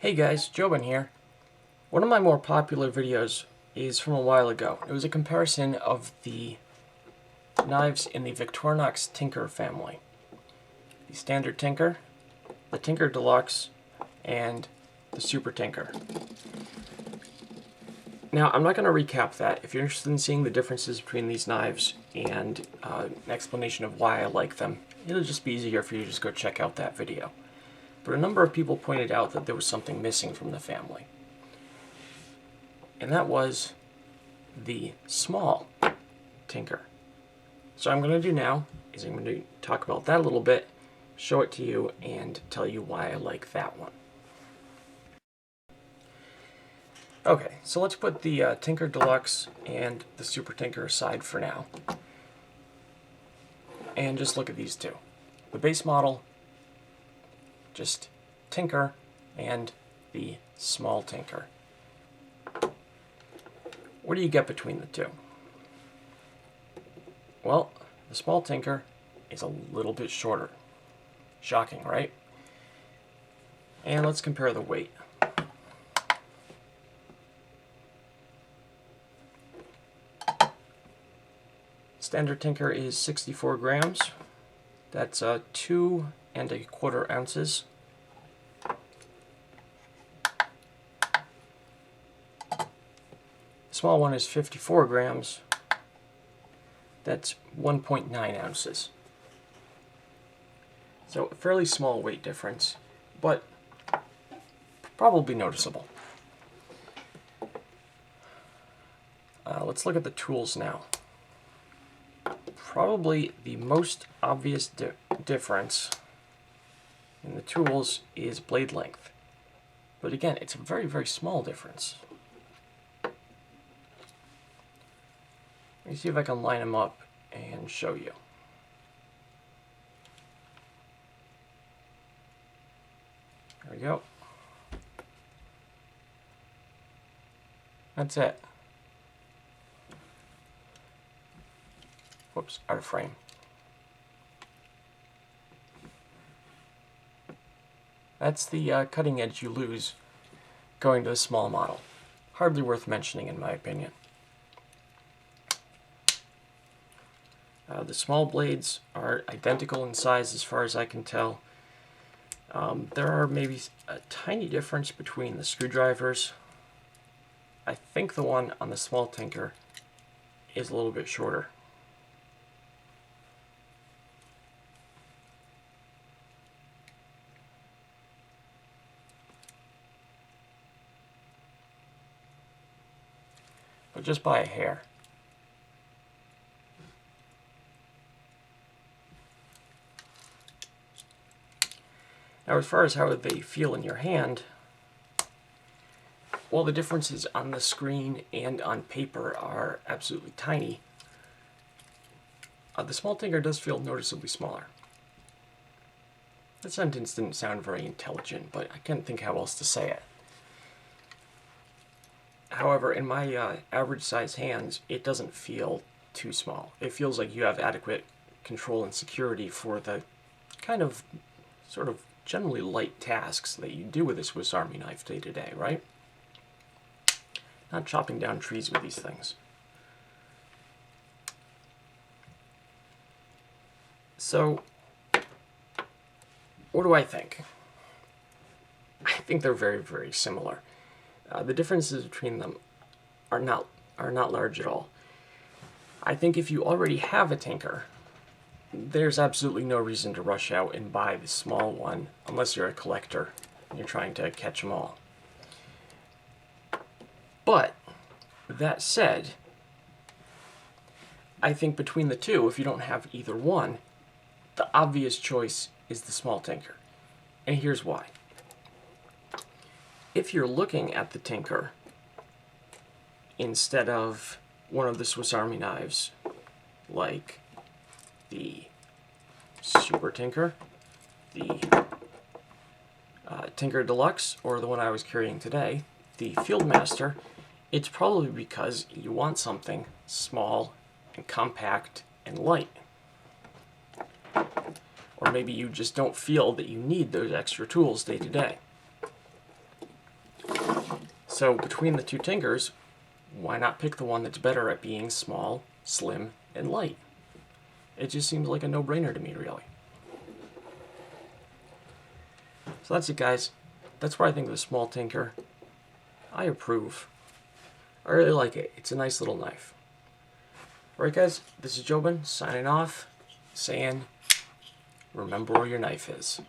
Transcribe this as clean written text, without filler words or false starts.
Hey guys, Jobin here. One of my more popular videos is from a while ago. It was a comparison of the knives in the Victornox Tinker family. The Standard Tinker, the Tinker Deluxe, and the Super Tinker. Now, I'm not going to recap that. If you're interested in seeing the differences between these knives and an explanation of why I like them, it'll just be easier for you to just go check out that video. But a number of people pointed out that there was something missing from the family. And that was the small Tinker. So what I'm going to do now is I'm going to talk about that a little bit, show it to you, and tell you why I like that one. Okay, so let's put the Tinker Deluxe and the Super Tinker aside for now. And just look at these two. The base model, just Tinker, and the small Tinker. What do you get between the two? Well, the small Tinker is a little bit shorter. Shocking, right? And let's compare the weight. Standard Tinker is 64 grams. That's 2 1/4 ounces. The small one is 54 grams. That's 1.9 ounces. So a fairly small weight difference, but probably noticeable. Let's look at the tools now. Probably the most obvious difference in the tools is blade length. But again, it's a very, very small difference. Let me see if I can line them up and show you. There we go. That's it. Whoops, out of frame. That's the cutting edge you lose going to the small model. Hardly worth mentioning in my opinion. The small blades are identical in size as far as I can tell. There are maybe a tiny difference between the screwdrivers. I think the one on the small Tinker is a little bit shorter. But just by a hair. Now, as far as how they feel in your hand, while the differences on the screen and on paper are absolutely tiny, the small Tinker does feel noticeably smaller. That sentence didn't sound very intelligent, but I can't think how else to say it. However, in my average size hands, it doesn't feel too small. It feels like you have adequate control and security for the kind of sort of generally light tasks that you do with a Swiss Army knife day to day, right? Not chopping down trees with these things. So, what do I think? I think they're very, very similar. The differences between them are not large at all. I think if you already have a Tinker, there's absolutely no reason to rush out and buy the small one unless you're a collector and you're trying to catch them all. But that said, I think between the two, if you don't have either one, the obvious choice is the small Tinker. And here's why. If you're looking at the Tinker instead of one of the Swiss Army knives, like the Super Tinker, the Tinker Deluxe, or the one I was carrying today, the Fieldmaster, it's probably because you want something small and compact and light. Or maybe you just don't feel that you need those extra tools day to day. So between the two tinkers, why not pick the one that's better at being small, slim, and light? It just seems like a no-brainer to me, really. So that's it, guys. That's why I think of the small tinker. I approve. I really like it. It's a nice little knife. Alright, guys, this is Jobin signing off, saying, remember where your knife is.